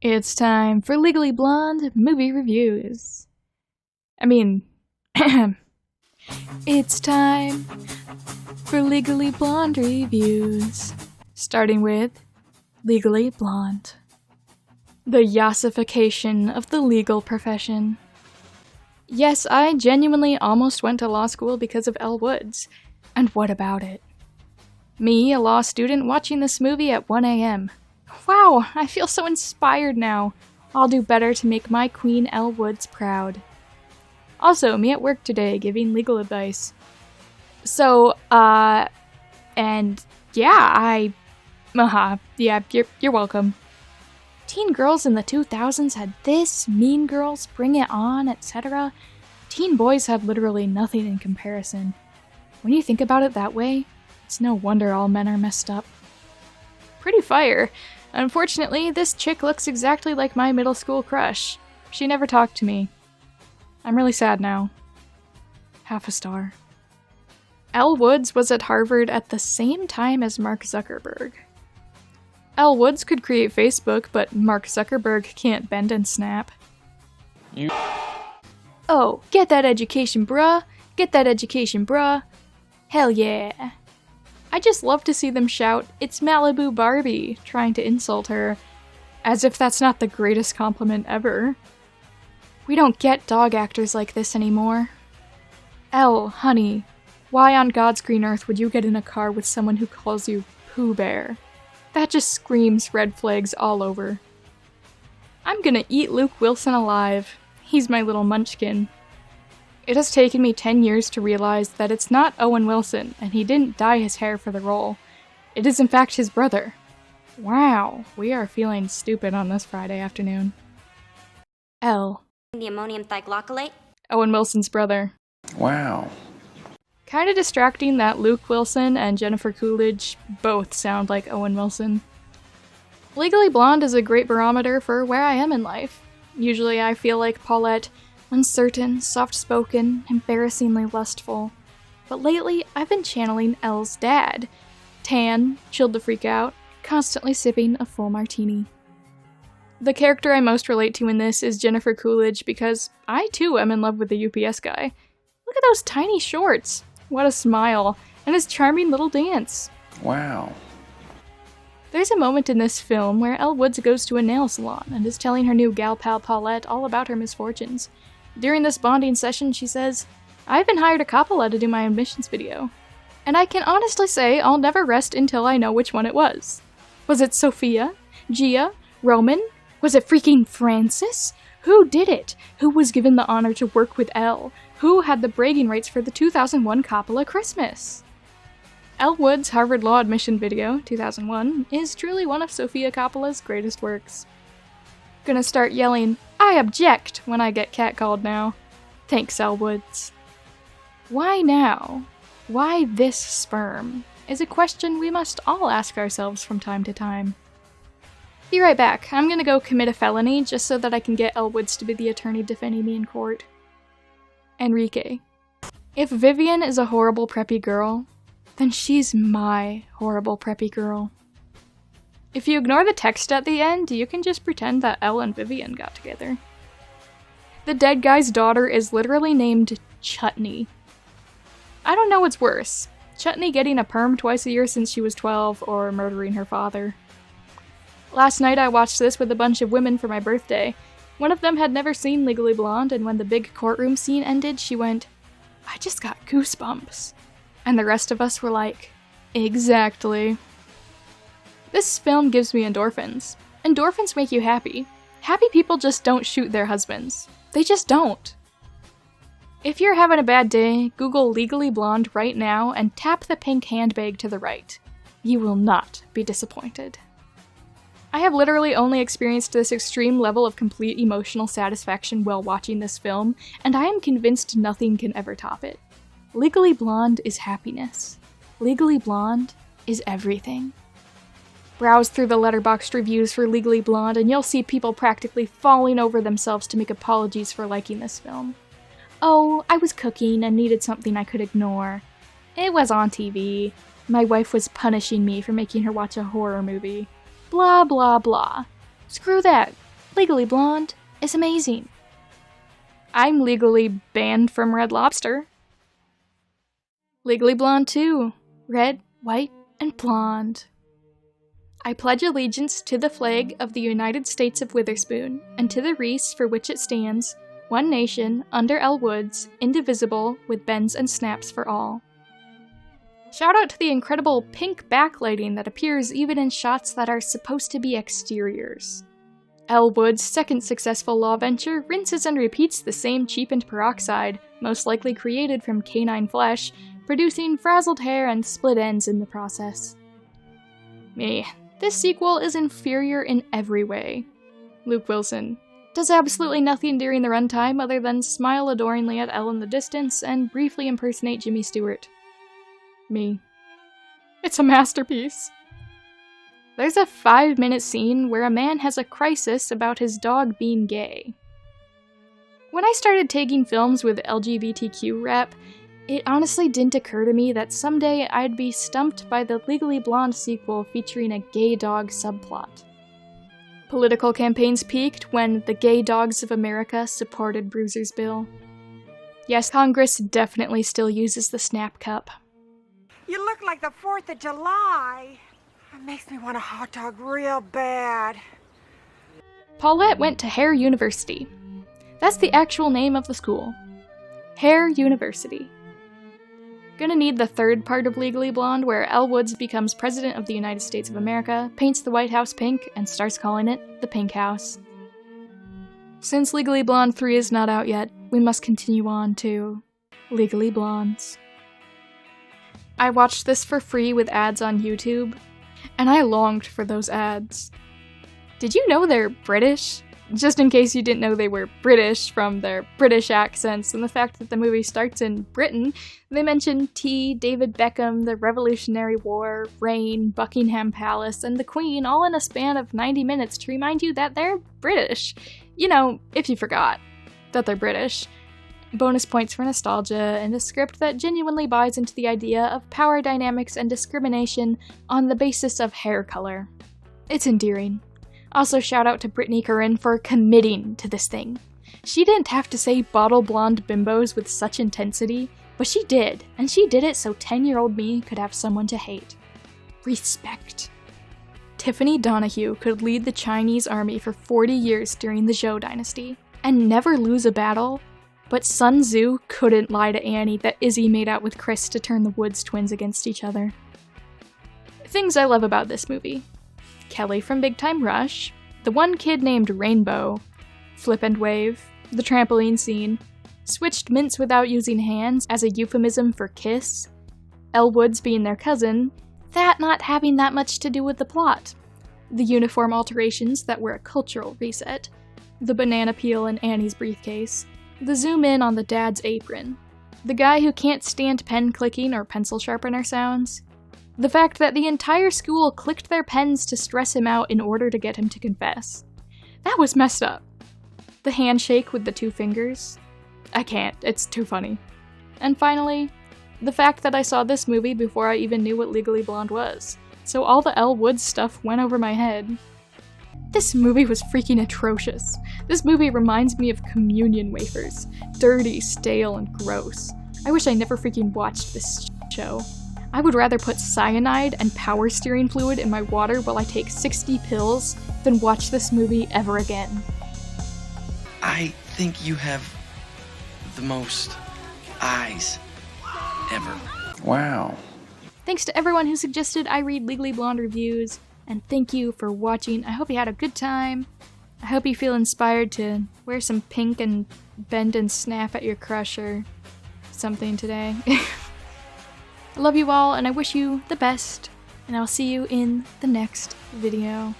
It's time for Legally Blonde movie reviews. It's time for Legally Blonde reviews. Starting with Legally Blonde. The yassification of the legal profession. Yes, I genuinely almost went to law school because of Elle Woods. And what about it? Me, a law student, watching this movie at 1 a.m. Wow, I feel so inspired now. I'll do better to make my queen Elle Woods proud. Also, me at work today giving legal advice. You're welcome. Teen girls in the 2000s had this, Mean Girls, Bring It On, etc. Teen boys had literally nothing in comparison. When you think about it that way, it's no wonder all men are messed up. Pretty fire. Unfortunately, this chick looks exactly like my middle school crush. She never talked to me. I'm really sad now. Half a star. Elle Woods was at Harvard at the same time as Mark Zuckerberg. Elle Woods could create Facebook, but Mark Zuckerberg can't bend and snap. Oh, get that education, bruh! Get that education, bruh! Hell yeah! I just love to see them shout, "It's Malibu Barbie," trying to insult her. As if that's not the greatest compliment ever. We don't get dog actors like this anymore. Elle, honey, why on God's green earth would you get in a car with someone who calls you Pooh Bear? That just screams red flags all over. I'm gonna eat Luke Wilson alive. He's my little munchkin. It has taken me 10 years to realize that it's not Owen Wilson, and he didn't dye his hair for the role. It is in fact his brother. Wow, we are feeling stupid on this Friday afternoon. Elle. The ammonium thioglycolate? Owen Wilson's brother. Wow. Kinda distracting that Luke Wilson and Jennifer Coolidge both sound like Owen Wilson. Legally Blonde is a great barometer for where I am in life. Usually I feel like Paulette, uncertain, soft-spoken, embarrassingly lustful. But lately, I've been channeling Elle's dad. Tan, chilled to freak out, constantly sipping a full martini. The character I most relate to in this is Jennifer Coolidge because I too am in love with the UPS guy. Look at those tiny shorts! What a smile, and his charming little dance. Wow. There's a moment in this film where Elle Woods goes to a nail salon and is telling her new gal pal Paulette all about her misfortunes. During this bonding session, she says, "I even hired a Coppola to do my admissions video. And I can honestly say I'll never rest until I know which one it was. Was it Sophia? Gia? Roman? Was it freaking Francis? Who did it? Who was given the honor to work with Elle? Who had the bragging rights for the 2001 Coppola Christmas?" Elle Woods' Harvard Law admission video, 2001, is truly one of Sofia Coppola's greatest works. Gonna start yelling, "I object!" when I get catcalled now. Thanks, Elle Woods. Why now? Why this sperm? Is a question we must all ask ourselves from time to time. Be right back. I'm gonna go commit a felony just so that I can get Elle Woods to be the attorney defending me in court. Enrique. If Vivian is a horrible preppy girl, then she's my horrible preppy girl. If you ignore the text at the end, you can just pretend that Elle and Vivian got together. The dead guy's daughter is literally named Chutney. I don't know what's worse, Chutney getting a perm twice a year since she was 12, or murdering her father. Last night I watched this with a bunch of women for my birthday. One of them had never seen Legally Blonde, and when the big courtroom scene ended, she went, "I just got goosebumps." And the rest of us were like, exactly. This film gives me endorphins. Endorphins make you happy. Happy people just don't shoot their husbands. They just don't. If you're having a bad day, Google Legally Blonde right now and tap the pink handbag to the right. You will not be disappointed. I have literally only experienced this extreme level of complete emotional satisfaction while watching this film, and I am convinced nothing can ever top it. Legally Blonde is happiness. Legally Blonde is everything. Browse through the Letterboxd reviews for Legally Blonde and you'll see people practically falling over themselves to make apologies for liking this film. Oh, I was cooking and needed something I could ignore. It was on TV. My wife was punishing me for making her watch a horror movie. Blah blah blah. Screw that. Legally Blonde is amazing. I'm legally banned from Red Lobster. Legally Blonde 2. Red, white, and blonde. I pledge allegiance to the flag of the United States of Witherspoon, and to the wreaths for which it stands, one nation, under Elle Woods, indivisible, with bends and snaps for all. Shout out to the incredible pink backlighting that appears even in shots that are supposed to be exteriors. Elle Woods' second successful law venture rinses and repeats the same cheapened peroxide, most likely created from canine flesh, producing frazzled hair and split ends in the process. Me. This sequel is inferior in every way. Luke Wilson does absolutely nothing during the runtime other than smile adoringly at Elle in the distance and briefly impersonate Jimmy Stewart. Me. It's a masterpiece. There's a 5-minute scene where a man has a crisis about his dog being gay. When I started taking films with LGBTQ rep, it honestly didn't occur to me that someday I'd be stumped by the Legally Blonde sequel featuring a gay dog subplot. Political campaigns peaked when the Gay Dogs of America supported Bruiser's bill. Yes, Congress definitely still uses the Snap Cup. You look like the 4th of July. It makes me want a hot dog real bad. Paulette went to Hare University. That's the actual name of the school. Hare University. Gonna need the third part of Legally Blonde where Elle Woods becomes President of the United States of America, paints the White House pink, and starts calling it the Pink House. Since Legally Blonde 3 is not out yet, we must continue on to Legally Blondes. I watched this for free with ads on YouTube, and I longed for those ads. Did you know they're British? Just in case you didn't know they were British from their British accents and the fact that the movie starts in Britain, they mention tea, David Beckham, the Revolutionary War, rain, Buckingham Palace, and the Queen all in a span of 90 minutes to remind you that they're British. You know, if you forgot that they're British. Bonus points for nostalgia and a script that genuinely buys into the idea of power dynamics and discrimination on the basis of hair color. It's endearing. Also, shout out to Brittany Curran for committing to this thing. She didn't have to say bottle blonde bimbos with such intensity, but she did, and she did it so 10-year-old me could have someone to hate. Respect. Tiffany Donahue could lead the Chinese army for 40 years during the Zhou dynasty, and never lose a battle, but Sun Tzu couldn't lie to Annie that Izzy made out with Chris to turn the Woods twins against each other. Things I love about this movie. Kelly from Big Time Rush, the one kid named Rainbow, Flip and Wave, the trampoline scene, switched mints without using hands as a euphemism for kiss, Elle Woods being their cousin, that not having that much to do with the plot, the uniform alterations that were a cultural reset, the banana peel in Annie's briefcase, the zoom in on the dad's apron, the guy who can't stand pen clicking or pencil sharpener sounds, the fact that the entire school clicked their pens to stress him out in order to get him to confess. That was messed up. The handshake with the 2 fingers. I can't, it's too funny. And finally, the fact that I saw this movie before I even knew what Legally Blonde was, so all the Elle Woods stuff went over my head. This movie was freaking atrocious. This movie reminds me of communion wafers. Dirty, stale, and gross. I wish I never freaking watched this show. I would rather put cyanide and power steering fluid in my water while I take 60 pills than watch this movie ever again. I think you have the most eyes ever. Wow. Thanks to everyone who suggested I read Legally Blonde reviews, and thank you for watching. I hope you had a good time. I hope you feel inspired to wear some pink and bend and snap at your crush or something today. I love you all, and I wish you the best, and I'll see you in the next video.